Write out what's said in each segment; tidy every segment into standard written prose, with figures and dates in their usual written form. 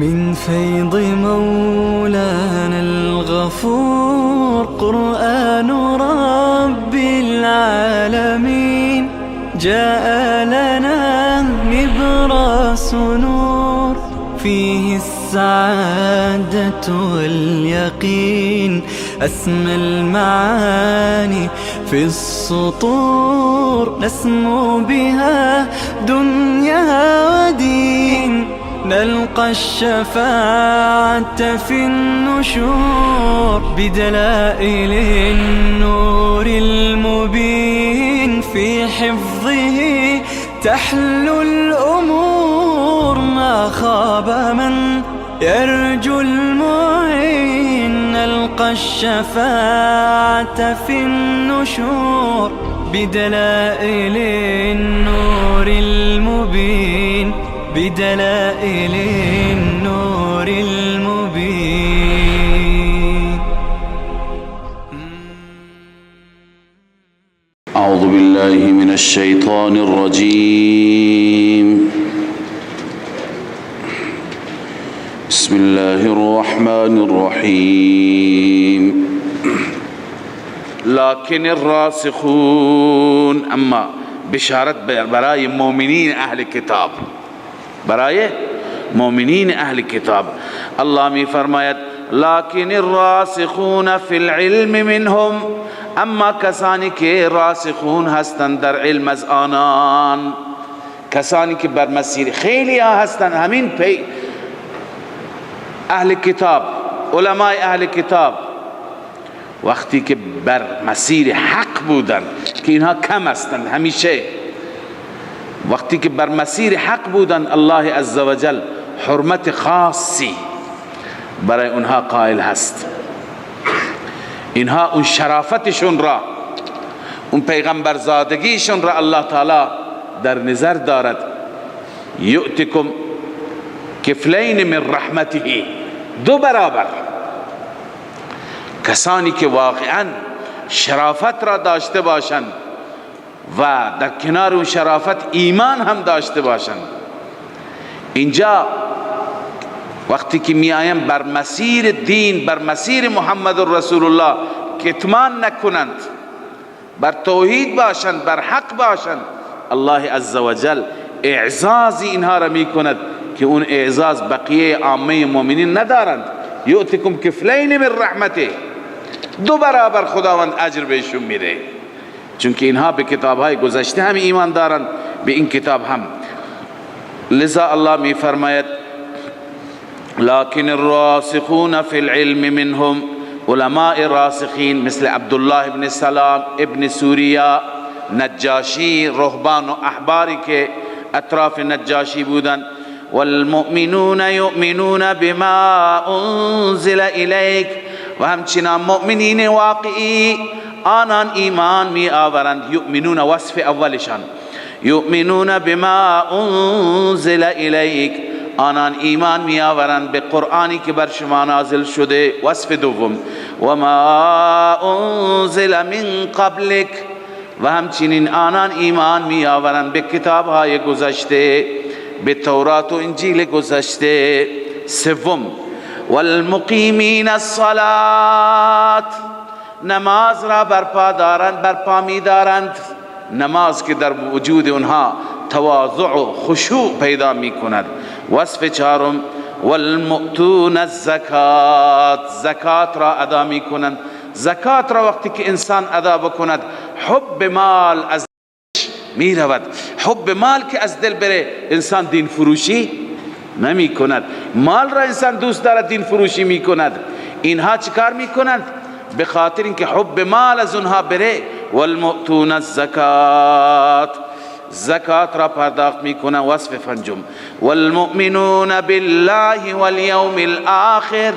من فيض مولانا الغفور قرآن رب العالمين جاء لنا نبراس نور فيه السعادة واليقين أسمى المعاني في السطور نسمو بها دنيا ودين نلقى الشفاعة في النشور بدلائل النور المبين في حفظه تحلو الأمور ما خاب من يرجو المعين نلقى الشفاعة في النشور بدلائل النور المبين بدلائل النور المبين. أعوذ بالله من الشيطان الرجيم. بسم الله الرحمن الرحيم. لكن الراسخون، اما بشارت برای مؤمنین اهل کتاب، برای مؤمنین اهل کتاب الله می فرماید لكن الراسخون في العلم منهم، اما کسانی که راسخون هستند در علم از آنان، کسانی که بر مسیر، خیلی ها هستند همین پی اهل کتاب، علماء اهل کتاب وقتی که بر مسیر حق بودن که اینها کم هستند، همیشه وقتی که بر مسیر حق بودن الله عزوجل حرمت خاصی برای اونها قائل هست. اینها اون شرافتشون را، اون پیغمبرزادگیشون را الله تعالی در نظر دارد. یؤتکم کفلین من رحمته، دو برابر. کسانی که واقعا شرافت را داشته باشند و در کنار اون شرافت ایمان هم داشته باشند. اینجا وقتی که می آیند بر مسیر دین، بر مسیر محمد رسول الله کتمان نکنند، بر توحید باشند، بر حق باشند، الله عزوجل اعزاز اینها را می کند که اون اعزاز بقیه عامه مؤمنین ندارند. یؤتکم کفلین من رحمته، دو برابر خداوند اجر بهشون میده، چون که اینها به کتابهای گذشته هم ایمان دارند، به این کتاب هم. لذا الله می فرماید لكن الراسخون في العلم منهم، علماء راسخین مثل عبدالله ابن سلام ابن سوریا، نجاشی، رهبان و احباری که اطراف نجاشی بودند. والمؤمنون یؤمنون بما انزل الیک، و همچنان مؤمنین واقعی آنان ایمان می آورند. یؤمنون وصف اولشان، یؤمنون بما انزل الیک، آنان ایمان می آورند به قرآنی که بر شما نازل شده. وصف دوم و ما انزل من قبلک، و همچنین آنان ایمان می آورند به کتابهای گذشته، به تورات و انجیل گذشته. سوم والمقیمین الصلاة، نماز را برپا می دارند، نماز که در وجود اونها تواضع و خشوع پیدا می کند. وصف چهارم والمؤتون الزکات، زکات را ادا می کنند. زکات را وقتی که انسان ادا بکند حب مال از می رود. حب مال که از دل بره انسان دین فروشی نمی کند. مال را انسان دوست دارد دین فروشی می کند. اینها چیکار می کنند؟ به خاطر اینکه حب مال از اونها بره. والمؤتون الزکات، زکات را پرداخت می کنند. وصف پنجم والمؤمنون بالله والیوم الاخر،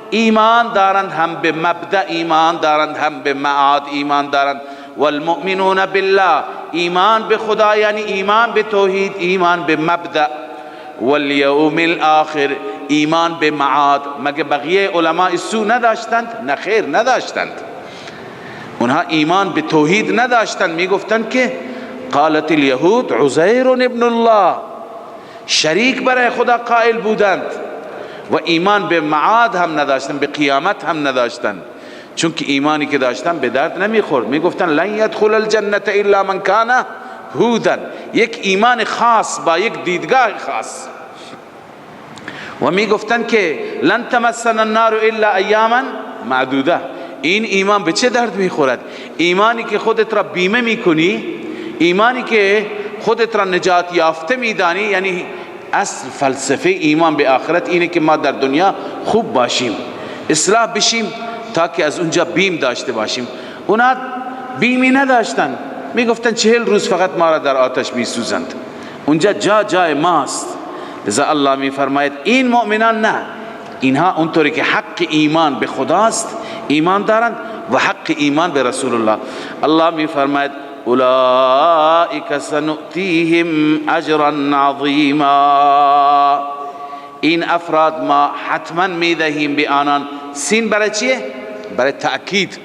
ایمان دارند، هم به مبدأ ایمان دارند، هم به معاد ایمان دارند. والمؤمنون بالله، ایمان به خدا یعنی ایمان به توحید، ایمان به مبدأ. والیوم الاخر، ایمان به معاد. مگه بقیه علماء سو نداشتند؟ نه خیر، نداشتند. اونها ایمان به توحید نداشتند، میگفتند که قالت الیهود عزیر ابن الله، شریک برای خدا قائل بودند. و ایمان به معاد هم نداشتن، به قیامت هم نداشتن، چون که ایمانی که داشتن به درد نمیخورد. میگفتن لن يدخل الجنة الا من كان هودا، یک ایمان خاص با یک دیدگاه خاص. و میگفتن که لن تمسنا النار الا ایاما معدوده. این ایمان به چه درد میخورد؟ ایمانی که خودت را بیمه میکنی، ایمانی که خودت را نجات یافته میدانی. یعنی اصل فلسفه ایمان به آخرت اینه که ما در دنیا خوب باشیم، اصلاح بشیم، تا که از اونجا بیم داشته باشیم. اونا بیمی نداشتن، میگفتن 40 روز فقط ما را در آتش میسوزند، اونجا جای ماست. لذا الله میفرماید این مؤمنان نه، اینها اونطوری که حق ایمان به خداست ایمان دارند و حق ایمان به رسول الله. الله میفرماید اولئک سنؤتیهم اجرا عظیما، این افراد ما حتما میدهیم به آنان. سین برای چیه؟ برای تأکید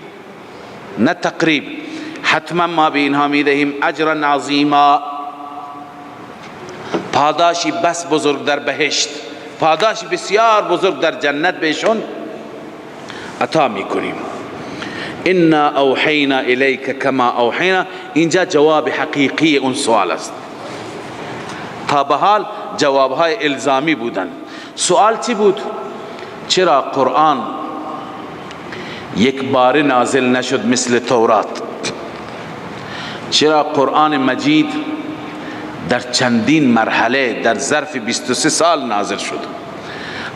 نه تقریب. حتما ما به اینها میدهیم اجرا عظیما، پاداشی بس بزرگ در بهشت، پاداشی بسیار بزرگ در جنت بهشون عطا میکنیم. انا اوحینا الیک کما اوحینا، اینجا جواب حقیقی اون سوال است. تا به حال جوابهای الزامی بودن. سوال چی بود؟ چرا قرآن یک بار نازل نشد مثل تورات؟ چرا قرآن مجید در چندین مرحله در ظرف 23 سال نازل شد؟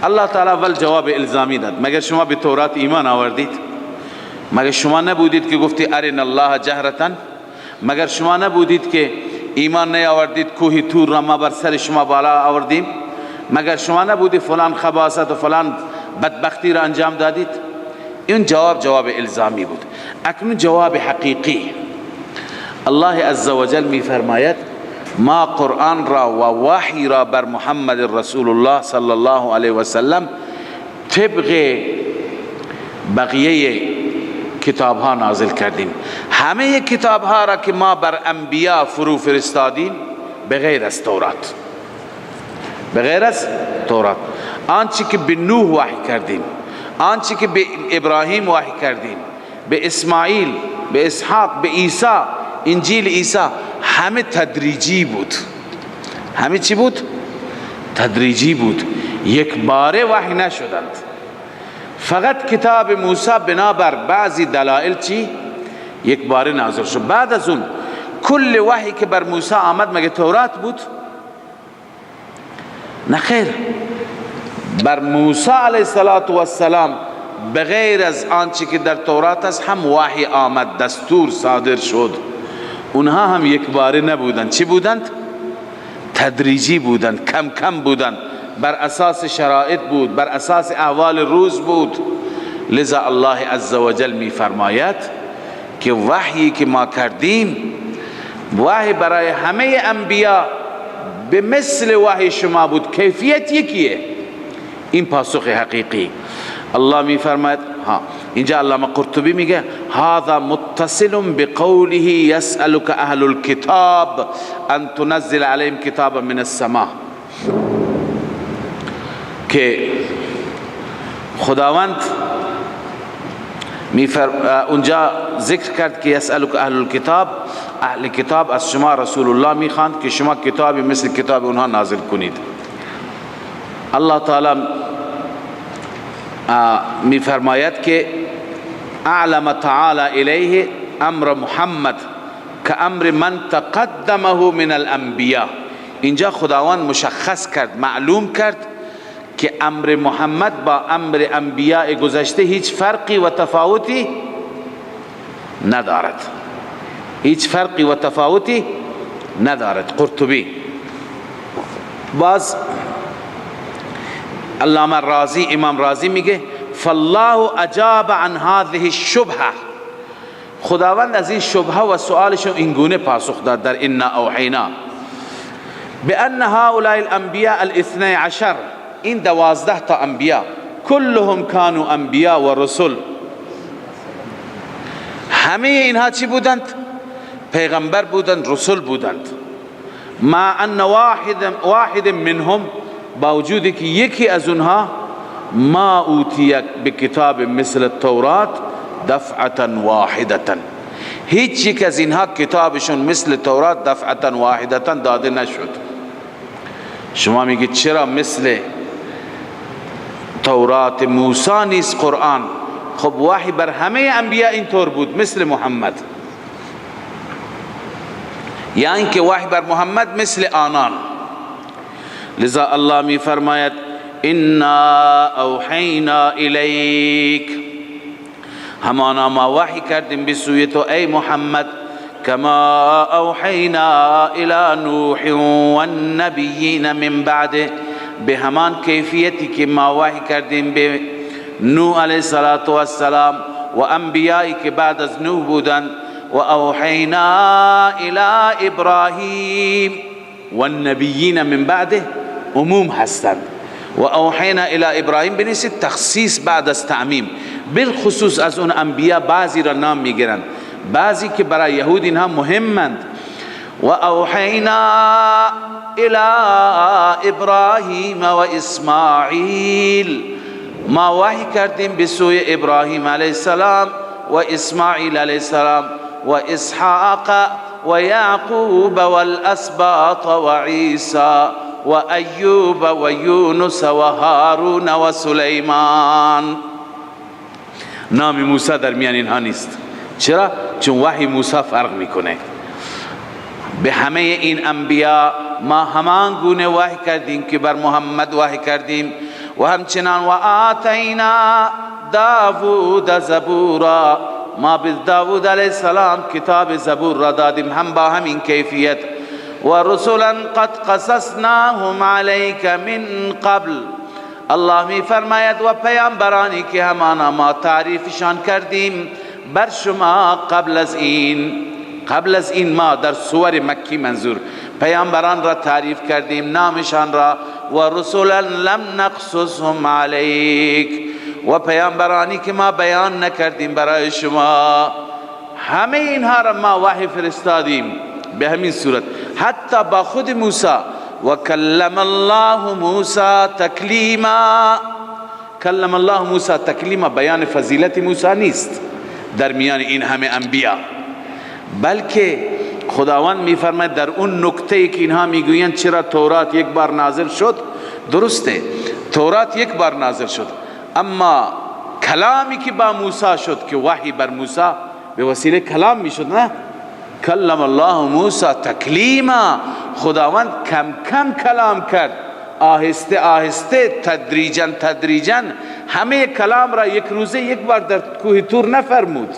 الله تعالی اول جواب الزامی داد. مگر شما به تورات ایمان آوردید؟ مگر شما نبودید که گفتی ارنا الله جهرتا؟ مگر شما نبودید که ایمان نیاوردید کوه تور را ما بر سر شما بالا آوردیم؟ مگر شما نبودید فلان خباثت و فلان بدبختی را انجام دادید؟ این جواب الزامی بود. اکنون جواب حقیقی. الله عزوجل می فرماید ما قرآن را و وحی را بر محمد رسول الله صلی الله علیه و سلم طبق بقیه کتاب ها نازل کردیم. همه کتاب ها را که ما بر انبیا فرو فرستادیم بغیر از تورات، بغیر از تورات، آنچه که به نوح وحی کردیم، آنچه که به ابراهیم وحی کردیم، به اسماعیل، به اسحاق، به عیسی، انجیل عیسی، همه تدریجی بود. همه چی بود؟ تدریجی بود، یک باره وحی نشدند. فقط کتاب موسی بنابر بعضی دلائل چی؟ یک باره نازل شد. بعد از اون کل وحی که بر موسی آمد مگه تورات بود؟ نخیر، بر موسی علیه السلام بغیر از آنچه که در تورات است هم وحی آمد، دستور صادر شد. اونها هم یک باره نبودند. چی بودند؟ تدریجی بودند، کم کم بودند، بر اساس شرایط بود، بر اساس احوال روز بود. لذا الله عزوجل می فرماید که وحیی که ما کردیم وحی برای همه انبیا به مثل وحی شما بود، کیفیت یکیه. این پاسخ حقیقی. الله می فرماید اینجا علامه قرطبی میگه هذا متصل بقوله يسألك اهل الكتاب ان تنزل عليهم كتابا من السماء، که خداوند اونجا ذکر کرد که يسألك اهل الكتاب، اهل کتاب از شما رسول الله میخواند که شما کتابی مثل کتاب اونها نازل کنید. الله تعالی می فرماید که اعلم تعالی الیه امر محمد که امر من تقدمه من الانبیاء. اینجا خداوند مشخص کرد، معلوم کرد که امر محمد با امر انبیاء گذشته هیچ فرقی و تفاوتی ندارد، هیچ فرقی و تفاوتی ندارد. قرطبی باز علامه رازی، امام رازی میگه فالله اجاب عن هذه الشبهه، خداوند از این شبهه و سؤالشو اینگونه پاسخ داد در انا اوحینا بان هؤلاء الانبیاء الاثنی عشر، این 12 تا انبیا كلهم كانوا انبیاء و رسول، همه اینها چی بودند؟ پیغمبر بودند، رسول بودند. مع ان واحد منهم، با وجودی که یکی از اونها ما اوتیک بکتاب مثل التورات دفعتا واحدتا، هیچ یک از اینها کتابشون مثل تورات دفعتا واحدتا داده نشد. شما میگید چرا مثل تورات موسی نیست قرآن؟ خب وحی بر همه انبیاء اینطور بود مثل محمد، یا اینکه وحی بر محمد مثل آنان. لذا الله می فرماید انا اوحینا الیک، همانا ما وحی کردیم بسوی تو ای محمد، کما اوحینا الی نوح والنبیین من بعده، به همان کیفیتی که ما وحی کردیم به نوح علیه السلام و انبیایی که بعد از نوح بودند. و اوحینا الی ابراهیم والنبیین من بعده عموم هستند، و اوحینا الی ابراهیم بنویسید تخصیص بعد از تعمیم، بالخصوص از اون انبیا بعضی را نام میگیرند، بعضی که برای یهود اینها مهمند. و اوحینا الی ابراهیم و اسماعیل، ما وحی کردیم بسوی ابراهیم علیه السلام و اسماعیل علیه السلام و اسحاق و یعقوب والاسباط و عیسی و ایوب و یونس و هارون و سلیمان. نام موسی در میان اینها نیست. چرا؟ چون وحی موسی فرق میکنه. به همه این انبیا ما همان گونه وحی کردیم که بر محمد وحی کردیم، و همچنان و آتینا داوود زبورا، ما به داوود علیه السلام کتاب زبور را دادیم هم با همین کیفیت. و رسولا قد قصصناهم علیک من قبل، الله می فرماید و پیامبرانی که همانا ما تعریفشان کردیم بر شما قبل از این ما در سور مکی منظور پیامبران را تعریف کردیم نامشان را. و رسولا لم نقصصهم علیک، و پیامبرانی که ما بیان نکردیم برای شما، همه اینها را ما وحی فرستادیم به همین صورت. حتی با خود موسی و کلم الله موسی تکلیما، کلم الله موسی تکلیما بیان فضیلت موسی نیست در میان این همه انبیا، بلکه خداوند میفرماید در اون نکته که اینها میگویند چرا تورات یک بار نازل شد، درسته تورات یک بار نازل شد، اما کلامی که با موسی شد که وحی بر موسی به وسیله کلام میشد، نه کلم الله موسی تکلیما، خداوند کم کم کلام کرد، آهسته آهسته تدریجا همه کلام را یک روزه یک بار در کوه طور نفرمود.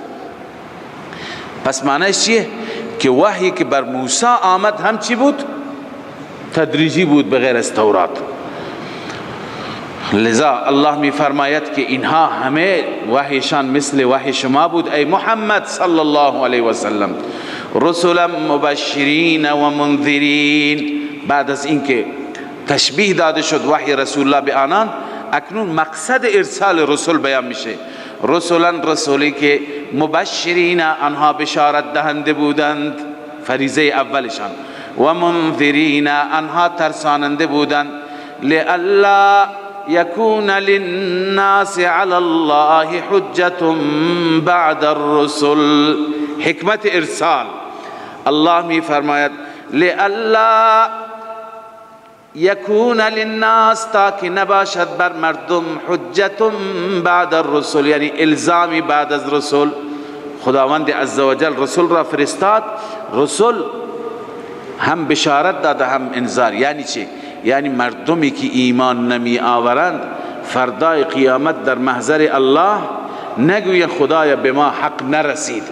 پس معنیش چیه؟ که وحی که بر موسی آمد هم چی بود؟ تدریجی بود بغیر از تورات. لذا الله می فرماید که اینها همه وحیشان مثل وحی شما بود ای محمد صلی الله علیه و سلم، رسولا مبشرین و منذرین. بعد از اینکه تشبیه داده شد وحی رسول الله به آنان، اکنون مقصد ارسال رسول بیان میشه. رسولا رسولی که مبشرین آنها بشارت دهنده بودند، فریضه اولشان، و منذرین آنها ترساننده بودند، لئلا یکون للناس علی الله حجة بعد الرسل. حکمت ارسال الله می فرماید لئلا یکون للناس، تاکه نباشد بر مردم حجت بعد الرسل، یعنی الزامی بعد از رسول. خداوند عزوجل رسول را فرستاد، رسول هم بشارت داده هم انذار. یعنی چی؟ یعنی مردمی که ایمان نمی آورند فردای قیامت در محضر الله نگوین خدایا به ما حق نرسید،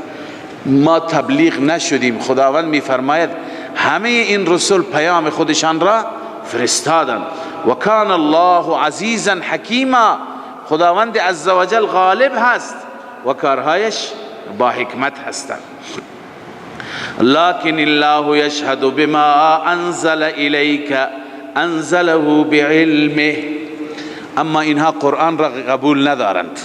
ما تبلیغ نشدیم. خداوند می فرماید همه این رسول پیام خودشان را فرستادند. و کان الله عزیزا حکیما، خداوند عزوجل غالب هست و کارهایش با حکمت هستند. لكن الله يشهد بما انزل الیک انزله بعلمه. اما اینها قرآن را قبول ندارند.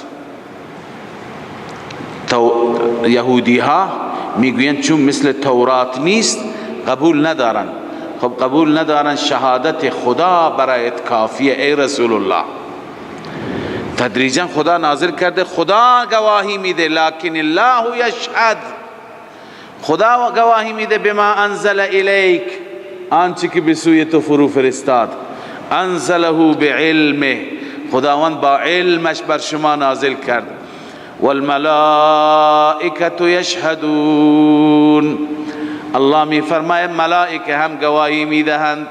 یهودی ها میگویند چون مثل تورات نیست قبول ندارند. خب قبول ندارند، شهادت خدا برایت کافیه ای رسول الله. تدریجا خدا نازل کرده، خدا گواهی میده، لکن الله یشهد، خدا گواهی میده بما انزل الیک، آنچه که به سوی تو فرو فرستاد، انزله بعلمه، خداوند با علمش بر شما نازل کرد. والملائکة یشهدون، الله می فرماید ملائکه هم گواهی میدهند،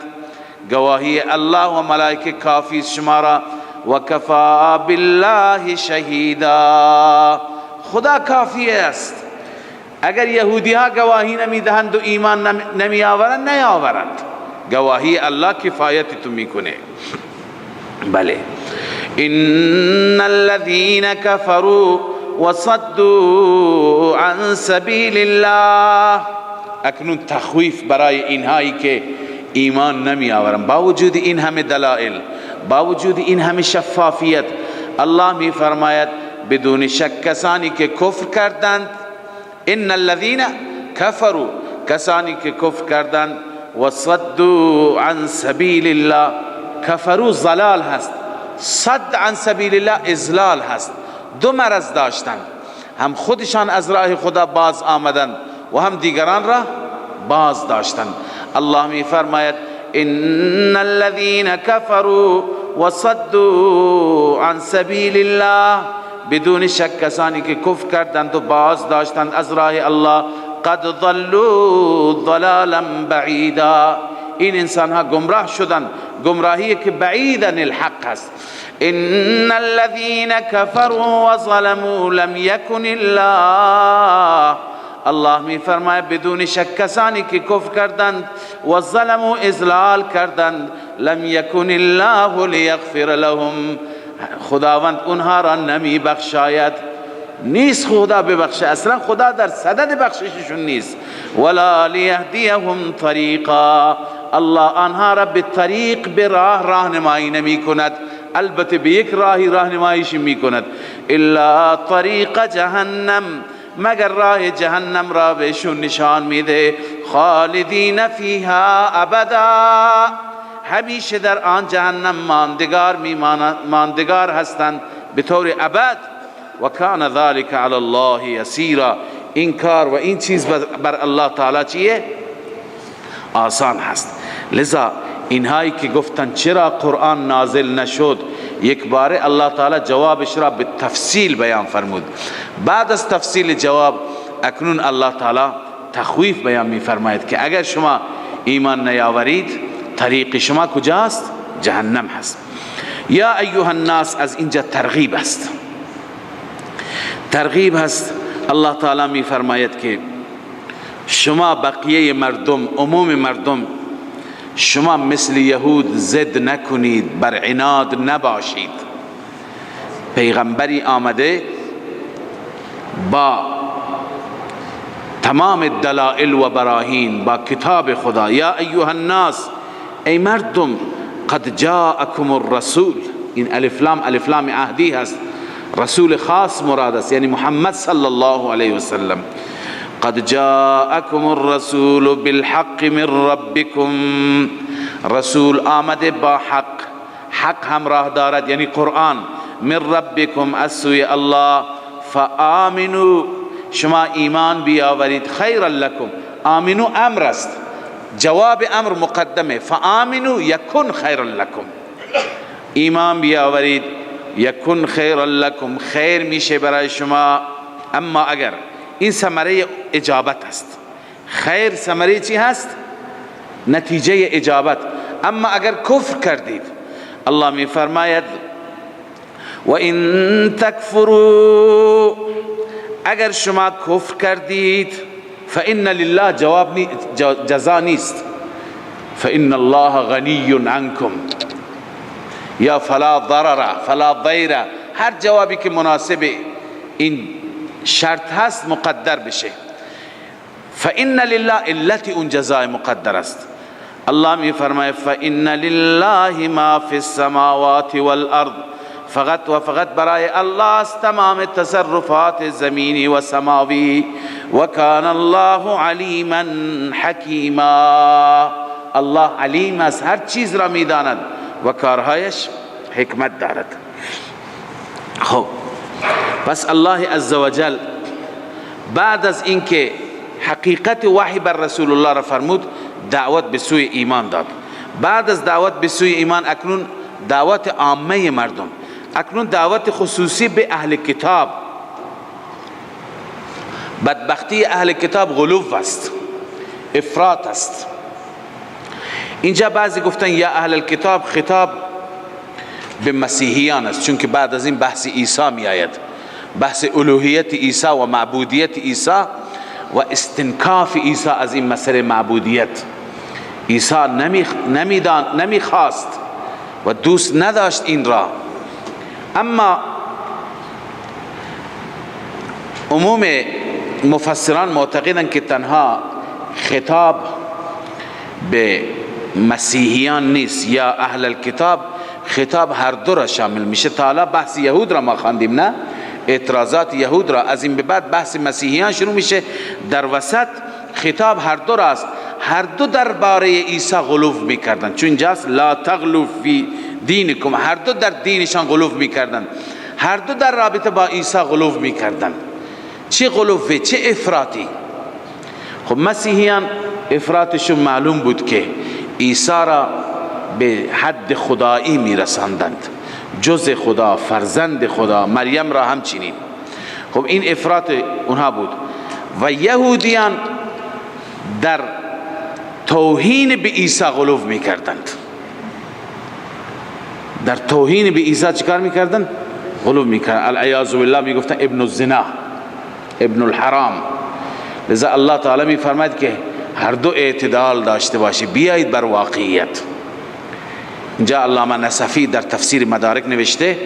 گواهی الله و ملائکه کافی شما را. و کفا بالله شهیدا، خدا کافی است. اگر یهودی ها گواهی نمیدهند و ایمان نمی آورند، نیاورند، گواهی الله کفایت تو میکنه. بله. ان الذين كفروا وصدوا عن سبيل الله، اکنون تخویف برای اینهایی که ایمان نمی آورند، با وجود این همه دلائل، با وجود این همه شفافیت، الله می فرماید بدون شک کسانی که کفر کردند، ان الذين كفروا، کسانی که کفر کردند، وصدوا عن سبیل الله، کفروا ضلال هست، صد عن سبیل الله اضلال هست. دو مرض داشتند، هم خودشان از راه خدا باز آمدند و هم دیگران را باز داشتند. الله می فرماید ان الذين كفروا وصدوا عن سبیل الله، بدون شک کسانی که کفر کردند و باز داشتند از راه الله، قد ضلوا ضلالا بعیدا، این انسان ها گمراه شدند، گمراهی که بعیدن الحق است. ان الذين كفروا وظلموا لم يكن الله، الله می فرماید بدون شک کسانی که کفر کردند و ظلموا اضلال کردند، لم يكن الله ليغفر لهم، خداوند اونها را نمی بخشاید، نیست خدا ببخشه، اصلا خدا در صدد بخشششون نیست. ولا لیهدیهم طریقا، الله آنها را به طریق، به راه راهنمایی نمی کند، البته به یک راهی راهنماییش می کند، الا طریق جهنم، مگر راه جهنم را بهشون نشان میده، خالدین فیها ابدا، همیشه در آن جهنم ماندگار هستند به طور ابد. و کان ذلك علی الله یسیرا، این کار و این چیز بر الله تعالی چیه؟ آسان هست. لذا اینهایی که گفتن چرا قرآن نازل نشد، یک باره الله تعالی جوابش را به تفصیل بیان فرمود. بعد از تفصیل جواب اکنون الله تعالی تخویف بیان می فرماید که اگر شما ایمان نیاورید طریق شما کجاست؟ جهنم هست. یا ایها الناس، از اینجا ترغیب است، ترغیب هست. الله تعالی می فرماید که شما بقیه مردم، عموم مردم، شما مثل یهود ضد نکنید، بر عناد نباشید. پیغمبری آمده با تمام دلائل و براهین، با کتاب خدا. یا ایها الناس، ای مردم، قد جاءکم الرسول، این الف لام عهدی هست، رسول خاص مراد است، یعنی محمد صلی الله علیه وسلم. قد جاءکم الرسول بالحق من ربکم، رسول آمده با حق همراه دارد، یعنی قرآن، من ربکم، از سوی الله، فآمنوا، شما ایمان بیاورید، خیرا لکم، آمنو امر است، جواب امر مقدمه، فآمنوا یکن خیرا لکم، ایمان بیاورید، یکن خیرا لکم، خیر میشه برای شما. اما اگر این ثمره اجابت است، خیر ثمره چی هست؟ نتیجه اجابت. اما اگر کفر کردید، الله می فرماید و ان تکفروا، اگر شما کفر کردید، فإن لله، جواب جزا نیست، فإن الله غنی عنکم، یا فلا ضرر فلا ضیر، هر جوابی که مناسب این شرط هست مقدر بشه. فإن لله، علت اون جزای مقدر است. الله می فرماید فإن لله ما فی السماوات والارض، فقط و فقط برای الله است تمام تصرفات زمینی و سماوی. و کان الله علیما حکیما، الله علیم است، هر چیز را میداند و کارهایش حکمت دارد. خب پس الله عزوجل بعد از اینکه حقیقت وحی بر رسول الله را فرمود، دعوت به سوی ایمان داد. بعد از دعوت به سوی ایمان اکنون دعوت عامه مردم، اکنون دعوت خصوصی به اهل کتاب. بدبختی اهل کتاب غلو است، افراط است. اینجا بعضی گفتن یا اهل الکتاب خطاب به مسیحیان است، چون که بعد از این بحث عیسی می آید، بحث الوهیت عیسی و معبودیت عیسی و استنکاف عیسی از این مسئله معبودیت. عیسی نمیخواست و دوست نداشت این را. اما عموم مفسران معتقدند که تنها خطاب به مسیحیان نیست یا اهل الکتاب، خطاب هر دو را شامل میشه. تا حالا بحث یهود را ما خواندیم، نه؟ اعتراضات یهود را. از این به بعد بحث مسیحیان شروع میشه. در وسط خطاب هر دو راست. هر دو درباره عیسی غلو میکردن، چون اینجاست لا تغلو فی دینکم. هر دو در دینشان غلو میکردن، هر دو در رابطه با عیسی غلو میکردن. چه غلوی، چه افراطی. خب مسیحیان افراطشون معلوم بود که عیسی را به حد خدایی میرساندند، جز خدا، فرزند خدا. مریم را همچنین. خب این افراط اونها بود. و یهودیان در توهین به عیسی غلو میکردند. در توهین به عیسی چیکار میکردند؟ غلو میکردند. العیاذ بالله میگفتن ابن الزنا، ابن الحرام. لذا الله تعالی میفرماید که هر دو اعتدال داشته باشه، بیایید بر واقعیت. اینجا علامه نصفی در تفسیر مدارک نوشته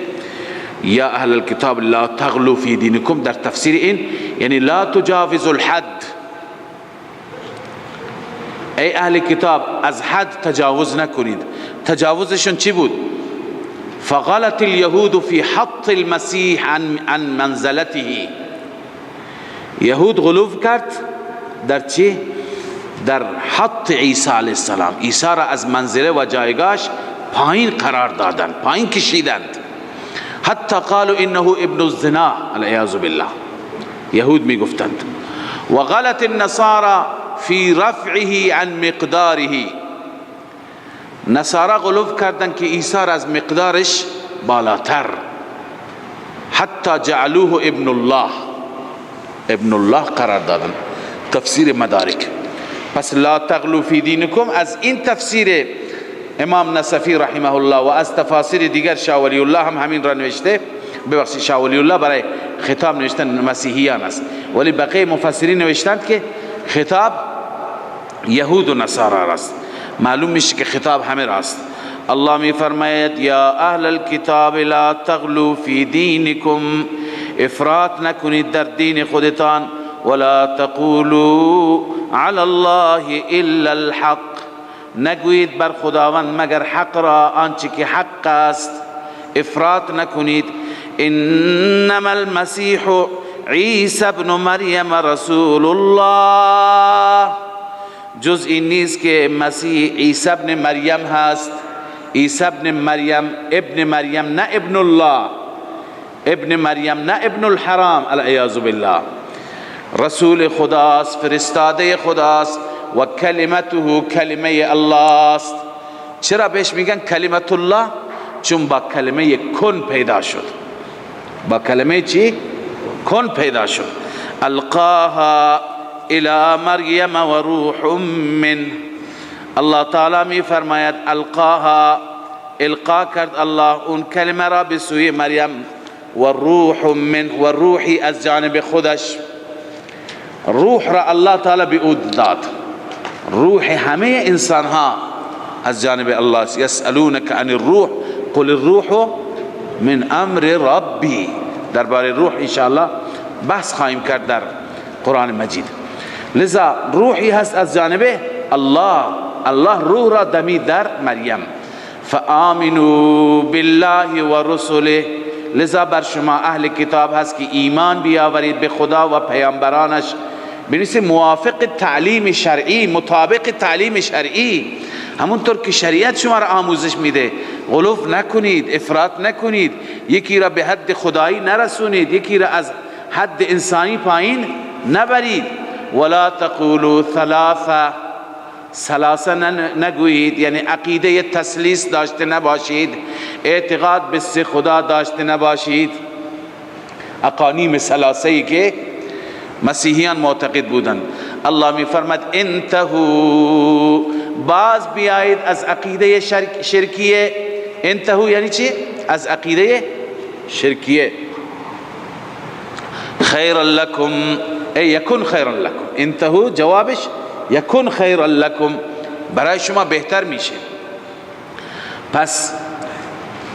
یا اهل الكتاب لا تغلو فی دینکم، در تفسیر این یعنی لا تجاوزوا الحد. ای اهل کتاب از حد تجاوز نکنید. تجاوزشون چی بود؟ فغلط اليهود فی حط المسیح عن منزلته. یهود غلو کرد در چی؟ در حط عیسی علیه السلام. عیسی را از منزله و جایگاهش پایین قرار دادند، پایین کشیدند. حتی قالوا انه ابن الزنا، العیاذ بالله. یهود می گفتند. و غلط النصارى فی رفعه عن مقداره. نصارا غلو کردند که عیسی را از مقدارش بالاتر. حتی جعلوه ابن الله، ابن الله قرار دادند. تفسیر مدارک. پس لا تغلو فی دینکم از این تفسیر امام نصفی رحمه الله و از تفاسیر دیگر شاه ولی الله هم همین را نوشته. ببخشید شاه ولی الله برای خطاب نوشتن مسیحیان است، ولی بقیه مفسرین نوشتند که خطاب یهود و نصارا است. معلوم میشه که خطاب همه راست. الله می فرماید یا اهل الكتاب لا تغلو فی دینکم، افراط نکنید در دین خودتان. ولا تقولوا علی الله الا الحق، نگویید بر خداوند مگر حق را، آنچه که حق است. افراط نکنید. انما المسیح عیسی ابن مریم رسول الله، جز این نیست که مسیح عیسی ابن مریم هست. عیسی ابن مریم، ابن مریم نه ابن الله، ابن مریم نه ابن الحرام، العیاذ بالله. رسول خداست، فرستاده خداست. و کلمته، کلمه الله است. چرا بهش میگن کلمت الله؟ چون با کلمه کن پیدا شد. با کلمه چی؟ کن پیدا شد. القاها الى مریم و روح من. الله تعالی می فرماید القاها، القا کرد الله اون کلمه را به سوی مریم. و روح من، و روحی از جانب خودش. روح را الله تعالی به او داد. روح همه انسان ها از جانب الله است. یسألونک عن الروح قل الروح من امر ربی. درباره روح انشاءالله بحث خواهیم کرد در قرآن مجید. لذا روحی هست از جانب الله. الله روح را دمید در مریم. فآمنوا بالله و رسله. لذا بر شما اهل کتاب هست که ایمان بیاورید به خدا و پیامبرانش، بنویسید موافق تعلیم شرعی، مطابق تعلیم شرعی. همونطور که شریعت شما را آموزش میده غلوف نکنید، افراط نکنید، یکی را به حد خدایی نرسونید، یکی را از حد انسانی پایین نبرید. ولا تقولوا ثلاثه نگویید، یعنی عقیده تثلیث داشته نباشید، اعتقاد به سه خدا داشته نباشید، اقانیم ثلاثه‌ای که مسیحیان معتقد بودند. الله می فرماید انتهوا، باز بیایید از عقیده شرکیه. انتهوا یعنی چی؟ از عقیده شرکیه. خیرا لکم ای یکن خیرا لکم، انتهوا جوابش یکن خیرا لکم، برای شما بهتر میشه. پس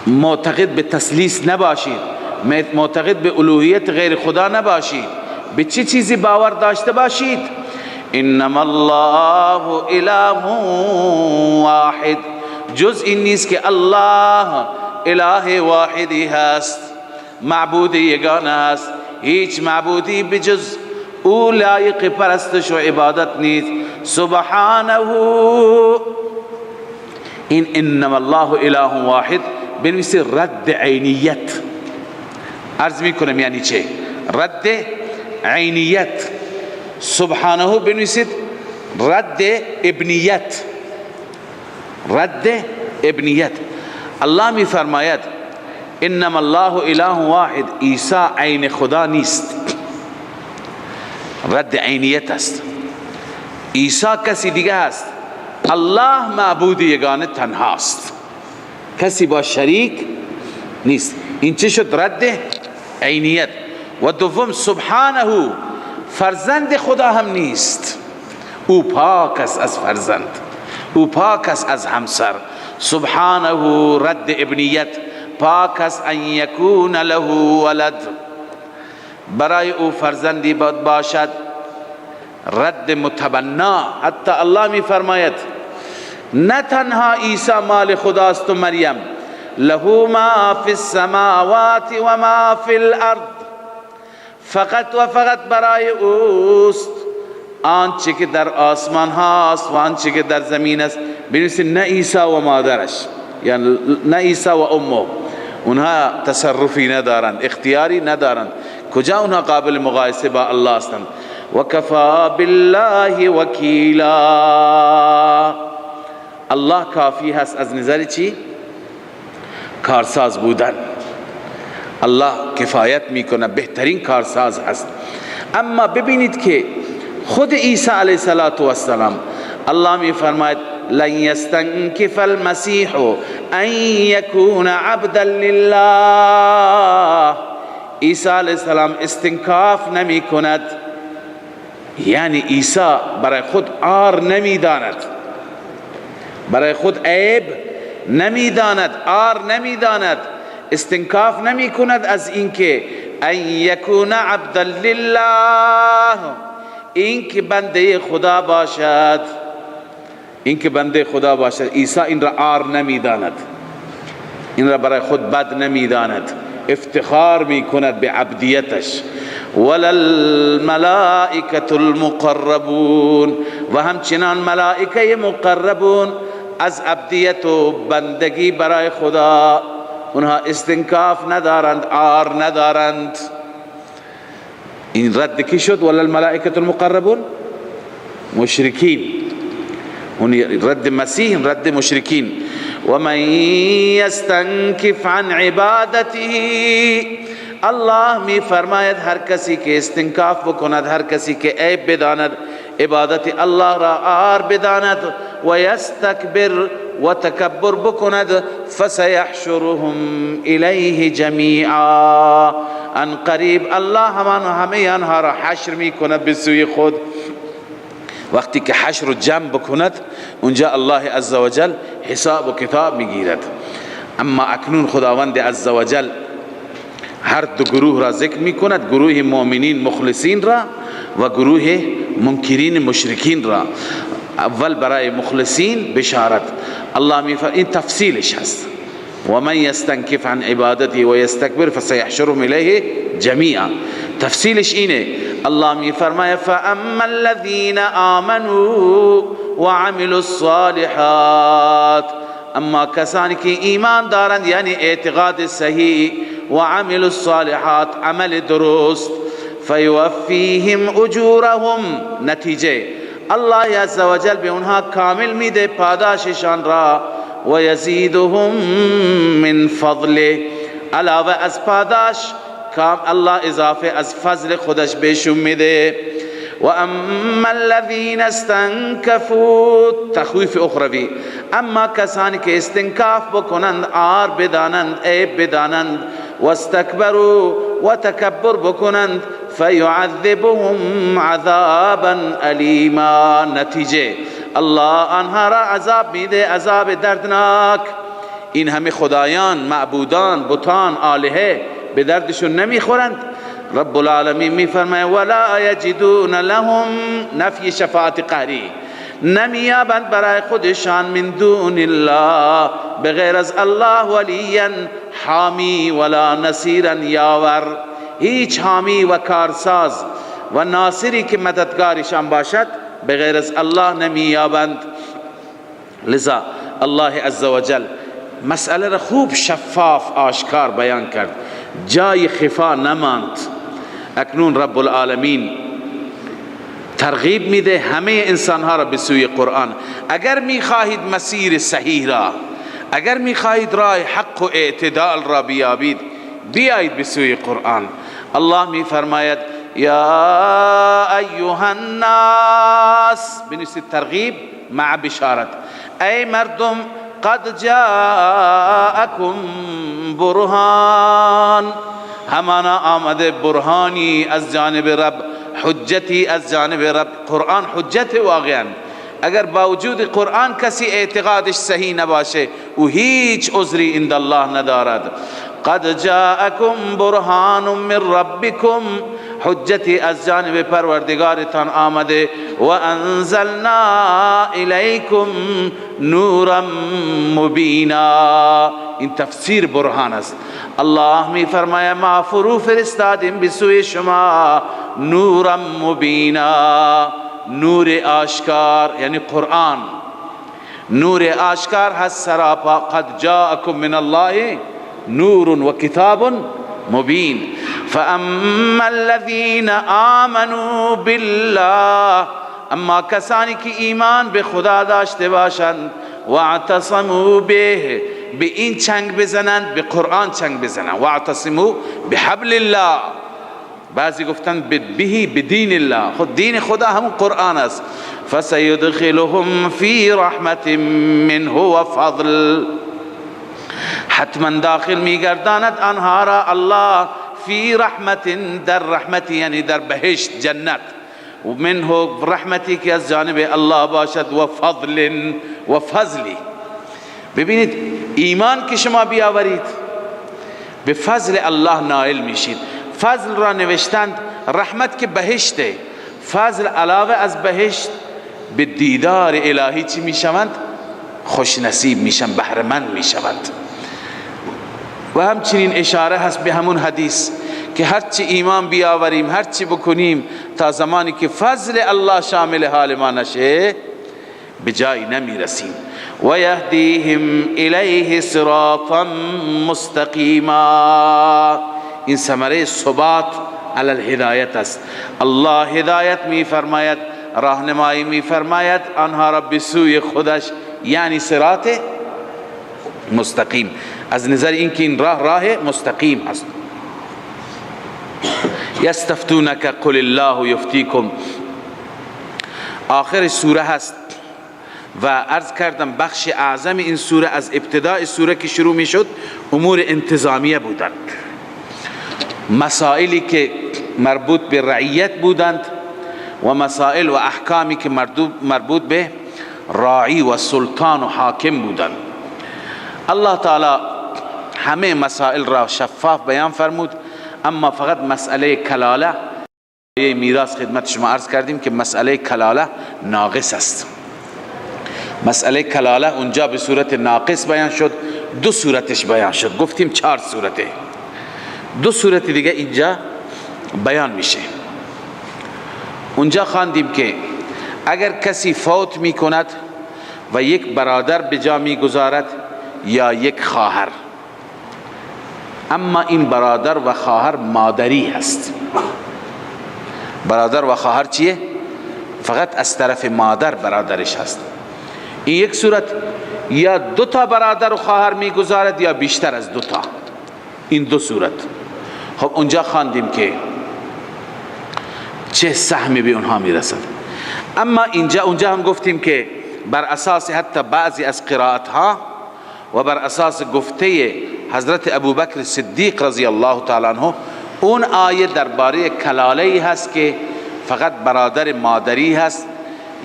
معتقد به تثلیث نباشید، معتقد به الوهیت غیر خدا نباشید. به چه چیزی باور داشته باشید؟ انما الله اله واحد، جز این نیست که الله اله واحدی هست، معبود یگانه هست، هیچ معبودی بجز او لایق پرستش و عبادت نیست. سبحانه، این انما الله اله واحد بنویسید رد عینیت. عرض میکنم یعنی چه رد عینیت. سبحانه بنویسید رد ابنیت. رد ابنیت. الله می فرماید انما الله اله واحد، عیسی عین خدا نیست، رد عینیت است. عیسی کسی دیگه است، الله معبود یگانه تنهاست، کسی با شریک نیست. این چه شد؟ رد عینیت. و دوم سبحانه، فرزند خدا هم نیست، او پاک است از فرزند، او پاک است از همسر. سبحانه رد ابنیت، پاک است ان یکون له ولد، برای او فرزندی باشد. رد متبنا، حتی الله می فرماید نه تنها عیسی مال خداست و مریم، له ما فی السماوات و ما فی الارض، فقط و فقط برای اوست آنچه که در آسمان هاست و آنچه که در زمین است. بنویسید نه عیسی و مادرش، یعنی نه عیسی و امه، اونها تصرفی ندارند، اختیاری ندارند. کجا اونها قابل مقایسه با الله هستند؟ و کفا بالله وکیلا، الله کافی هست از نظر چی؟ کارساز بودن. الله کفایت میکنه، بهترین کارساز هست. اما ببینید که خود عیسی علیه السلام الله می فرماید لن یستنکف المسیح ان یکون عبدا لله، عیسی علیه السلام استنکاف نمی کند، یعنی عیسی برای خود عار نمی داند، برای خود عیب نمی داند، عار نمی داند، استنکاف نمی کند از اینکه ان یکون عبدا لله، این که بنده خدا باشد، این که بنده خدا باشد. عیسی این را عار نمی داند، این را برای خود بد نمی داند، افتخار می کند به عبدیتش. ولا الملائکة المقربون، و همچنان ملائکه مقربون از عبدیت و بندگی برای خدا اونها استنکاف ندارند، عار ندارند. این رد کی شد؟ ولا الملائکة المقربون، مشرکین. اون رد مسیح، رد مشرکین. و من یستنکف عن عبادته، الله می فرماید هر کسی که استنکاف بکند، هر کسی که عیب بداند عبادت الله را عار بداند، و یستکبر و تکبر بکند، فسیحشرهم الیه جمیعا، ان قریب الله همه آنها را حشر می کند به سوی خود. وقتی که حشر و جمع بکند اونجا الله عزوجل حساب و کتاب میگیرد. اما اکنون خداوند عزوجل هر دو گروه را ذکر میکند، گروه مؤمنین مخلصین را و گروه منکرین مشرکین را. اول برای مخلصین بشارت الله میفرماید، این تفصیلش هست، و من یستنکف عن عبادته و یستکبر فسیحشرهم الیه جمیعا. تفصیلش اینه، الله میفرماید فاما الذین آمنوا وعملوا الصالحات. اما کسانی که ایمان دارند یعنی اعتقاد صحیح و عملوا الصالحات عمل درست، فیوفیهم اجورهم، نتیجه الله عز و جل به اونها کامل میده پاداششان را، و یزیدهم من فضله، علاوه از پاداش الله اضافه از فضل خودش بهشون میده. و اما الذین استنکفوا، تخویف اخروی، اما کسانی که استنکاف بکنند، عار بدانند، عیب بدانند، و استکبروا و تکبر بکنند، فیعذبهم عذابا الیما، نتیجه الله آنها را عذاب میده، عذاب دردناک. این همه خدایان، معبودان، بتان، آلهه به دردشون نمیخورند؟ رب العالمین میفرماید ولا یجدون لهم، نفی شفاعت قهری، نمیابند برای خودشان من دون الله، بغیر از الله، ولیا حامی ولا نصیرا یاور، هیچ حامی و کارساز و ناصری که مددگارشان باشد بغیر از الله نمیابند. لذا الله عز و جل مسئله را خوب شفاف آشکار بیان کرد، جای خفا نماند. اکنون رب العالمین ترغیب میده همه انسانها را به سوی قرآن. اگر میخواهید مسیر صحیح را، اگر میخواهید راه حق و اعتدال را بیابید، بیایید به سوی قرآن. الله میفرماید یا ایها الناس، بنویسید ترغیب مع بشارت، ای مردم، قد جاءکم برهان، همانا آمده برهانی از جانب رب، حجتی از جانب رب. قرآن حجت واقعا. اگر با وجود قرآن کسی اعتقادش صحیح نباشه و هیچ عذری عند الله ندارد. قد جاءکم برهان من ربکم، حجتی از جانب پروردگارتان آمده. و انزلنا الیکم نورا مبینا، این تفسیر برهان است. الله می فرماید ما فرو فرستادیم به سوی شما نورا مبینا، نور آشکار، یعنی قرآن نور آشکار هست سراپا. قد جاءکم من الله نور و کتاب مبین. فاما الذین آمنوا بالله، اما کسانی که ایمان به خدا داشته باشند، واعتصموا به، به این چنگ بزنند، به قرآن چنگ بزنند. واعتصموا بحبل الله، بعضی گفتن بهی بدین الله، خود دین خدا همون قرآن است. فسیدخلهم فی رحمت منه و فضل، حتما داخل میگرداند آنها را الله فی رحمت، در رحمتی یعنی در بهشت جنت، و منه رحمتی که از جانب الله باشد، و فضل و فضلی. ببینید ایمان که شما بیاورید به فضل الله نائل میشید. فضل را نوشتند رحمت که بهشته، فضل علاوه از بهشت به دیدار الهی چی میشوند؟ خوش نصیب میشن، بهره‌مند میشوند. و همچنین اشاره هست به همون حدیث که هرچی ایمان بیاوریم، هرچی بکنیم، تا زمانی که فضل الله شامل حال ما نشه به جایی نمیرسیم. و یهدیهم الیه صراطا مستقیما، این ثمره ثبات علی الهدایت است. الله هدایت می فرماید، راهنمایی می فرماید آنها را به سوی خودش، یعنی صراط مستقیم. از نظر اینکه این راه مستقیم است. یستفتونک قل الله یفتیکم، آخر سوره هست و عرض کردم بخش اعظم این سوره از ابتداء سوره که شروع می شد امور انتظامیه بودند، مسائلی که مربوط به رعیت بودند و مسائل و احکامی که مربوط به راعی و سلطان و حاکم بودند. الله تعالی همه مسائل را شفاف بیان فرمود، اما فقط مسئله کلاله، میراث خدمت شما عرض کردیم که مسئله کلاله ناقص است. مسئله کلاله اونجا به صورت ناقص بیان شد، دو صورتش بیان شد، گفتیم 4 صورته، 2 صورت دیگه اینجا بیان میشه. اونجا خواندیم که اگر کسی فوت می کند و یک برادر به جا می گذارد یا یک خواهر، اما این برادر و خواهر مادری هست. برادر و خواهر چیه؟ فقط از طرف مادر برادرش هست. این یک صورت، یا دو تا برادر و خواهر میگذارد یا بیشتر از دو تا. این دو صورت. خب اونجا خواندیم که چه سهمی به اونها میرسد. اما اونجا هم گفتیم که بر اساس حتی بعضی از قرائت ها و بر اساس گفته حضرت ابوبکر صدیق رضی الله تعالی عنه، اون آیه درباره کلاله هست که فقط برادر مادری هست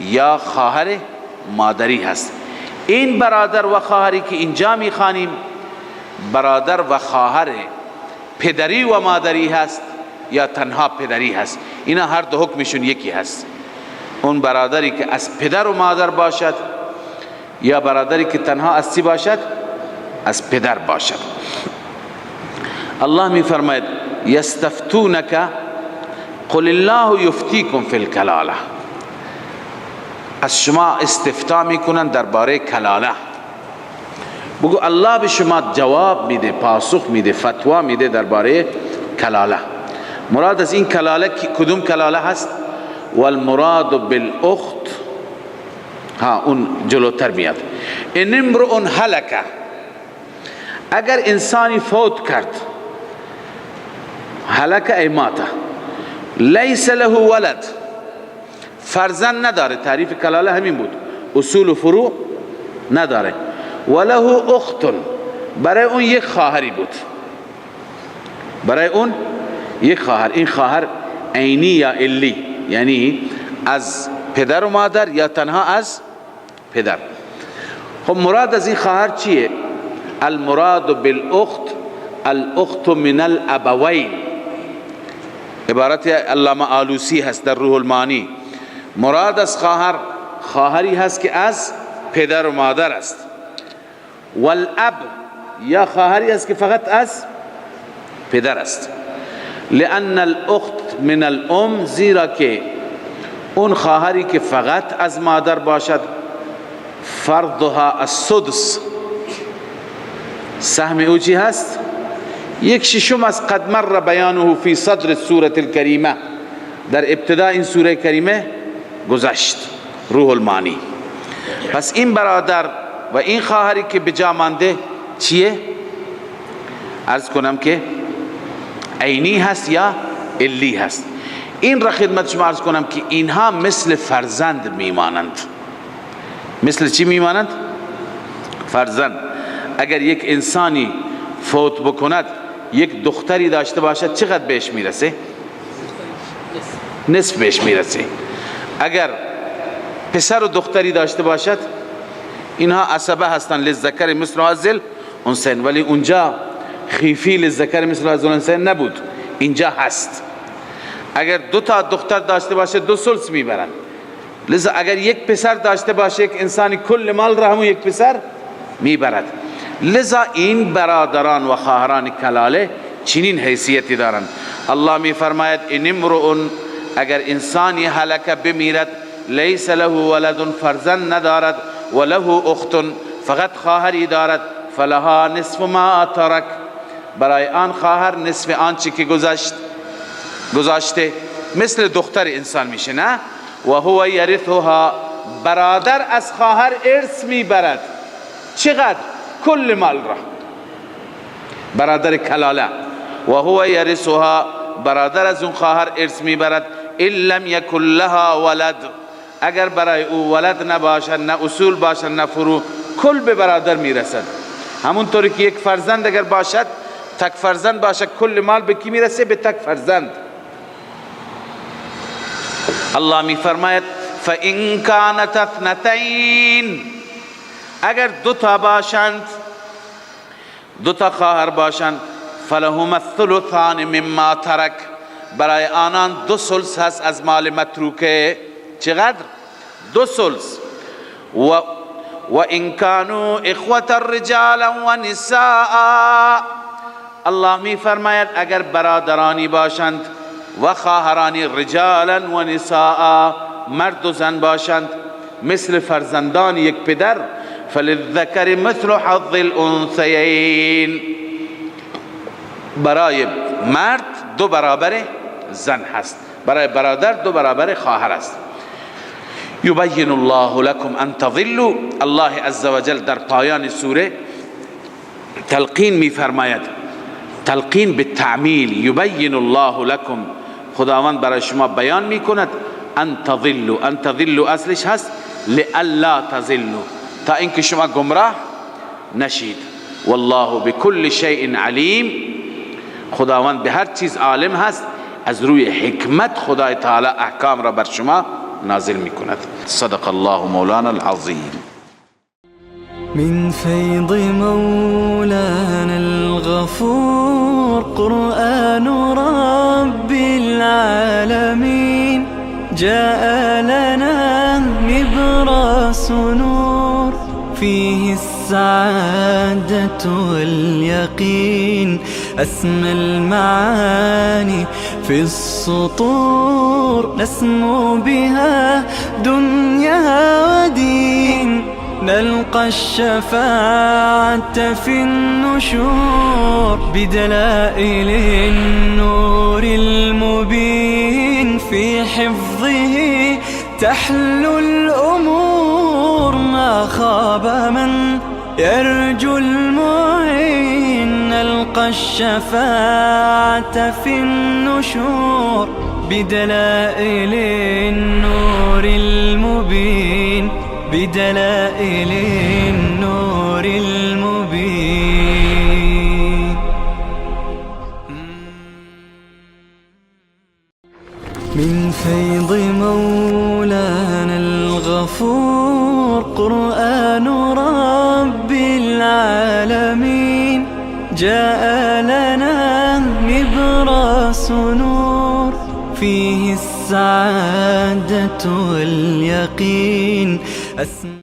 یا خواهر مادری هست. این برادر و خواهری که اینجا میخوانیم برادر و خواهر پدری و مادری هست یا تنها پدری هست. اینا هر دو حکمشون یکی هست. اون برادری که از پدر و مادر باشد یا برادری که تنها از چی باشد؟ از پدر باشد. الله می فرماید یستفتونک قل الله یفتیکم فی الکلاله. از شما استفتا میکنن درباره کلاله. بگو الله به شما جواب میده، پاسخ میده، فتوا میده درباره کلاله. مراد از این کلاله کدوم کلاله هست؟ والمراد بالاخت، اون جلوتر میاد. ان امرؤ هلک، اگر انسانی فوت کرد، هلک ای مات، لیس له ولد، فرزند نداره. تعریف کلاله همین بود، اصول و فروع نداره. وله اخت، برای اون یک خواهری بود، برای اون یک خواهر. این خواهر عینی یا علی، یعنی از پدر و مادر یا تنها از پدر. خب مراد از این خواهر چیه؟ المراد بالاخت الاخت من الابوین. عبارت علامه آلوسی هست در روح المانی. مراد از خواهر، خواهری هست که از پدر و مادر است. والاب، یا خواهری است که فقط از پدر است. لأن الاخت من الام، زیرا که اون خواهری که فقط از مادر باشد فرضها السدس، سهم او چی هست؟ یک ششم از قد مر بیانه فی صدر السوره الکریمه، در ابتدا این سوره کریمه گذشت، روح المانی. پس این برادر و این خواهری که به جا مانده چیه؟ عرض کنم که عینی هست یا علی هست. این را خدمت شما عرض کنم که اینها مثل فرزند میمانند. مثل چی میمانند؟ فرزند. اگر یک انسانی فوت بکند، یک دختری داشته باشد، چقدر بهش میرسه؟ نصف بهش میرسه. اگر پسر و دختری داشته باشد، اینها عصبه هستن، للذکر مثل حظ الانثیین. ولی اونجا خیفی للذکر مثل حظ الانثیین نبود، اینجا هست. اگر دو تا دختر داشته باشه 2 ثلث میبرن. لذا اگر یک پسر داشته باشه، یک انسانی کل مال را همون یک پسر میبرد. لذا این برادران و خواهران کلاله چنین حیثیتی دارند. الله می فرماید ان امرؤ، اگر انسانی هلک بمیرد، لیس له ولد، فرزند ندارد، وله اخت، فقط خواهری دارد، فلها نصف ما ترک، برای آن خواهر نصف آنچه که گذاشته. مثل دختر انسان میشه، نه؟ و هو یرثها، برادر از خواهر ارث میبرد. چقدر؟ کل مال را. برادر کلاله. و هو یرثها، برادر از اون خواهر ارث میبرد. ان لم یکن لها ولد، اگر برای او ولد نباشد، نه اصول باشد نه فروع، کل به برادر میرسد. همونطوری که یک فرزند اگر باشد، تک فرزند باشد، کل مال به کی میرسه؟ به تک فرزند. الله می فرماید فَإِن كَانَتْ اثْنَتَيْنِ، اگر 2 تا باشند، 2 تا خواهر باشند، فَلَهُمَا الثُّلُثَانِ مِمَّا تَرَكَ، برای آنان 2 ثلث هست از مال متروکه. چقدر؟ 2 ثلث. وَإِن كَانُوا إِخْوَةً رِجَالًا وَنِسَاءً، الله می فرماید اگر برادرانی باشند و خواهرانی، رجالا و نساء، مرد و زن باشند مثل فرزندان یک پدر، فللذکر مثل حظ الانثیین، برای مرد 2 برابر زن هست، برای برادر 2 برابر خواهر است. یبین الله لكم ان تضلوا، الله عز وجل در پایان سوره تلقین میفرماید، تلقین بالتعمیل، یبین الله لكم، خداوند برای شما بیان میکند، ان تضلوا، ان تضلوا اصلش هست لئلا تضلوا، تا اینکه شما گمراه نشید. والله بكل شیء علیم، خداوند به هر چیز عالم هست، از روی حکمت خدای تعالی احکام را بر شما نازل میکند. صدق الله مولانا العظیم. من فيض مولانا الغفور قرآن رب العالمين، جاء لنا نبراس نور فيه السعادة واليقين، أسمى المعاني في السطور نسمو بها دنيا ودين، نلقى الشفاعة في النشور بدلائل النور المبين، في حفظه تحلو الأمور، ما خاب من يرجو المعين، نلقى الشفاعة في النشور بدلائل النور المبين، بدلائل النور المبين. من فيض مولانا الغفور قرآن رب العالمين، جاء لنا نبراس نور فيه السعادة واليقين.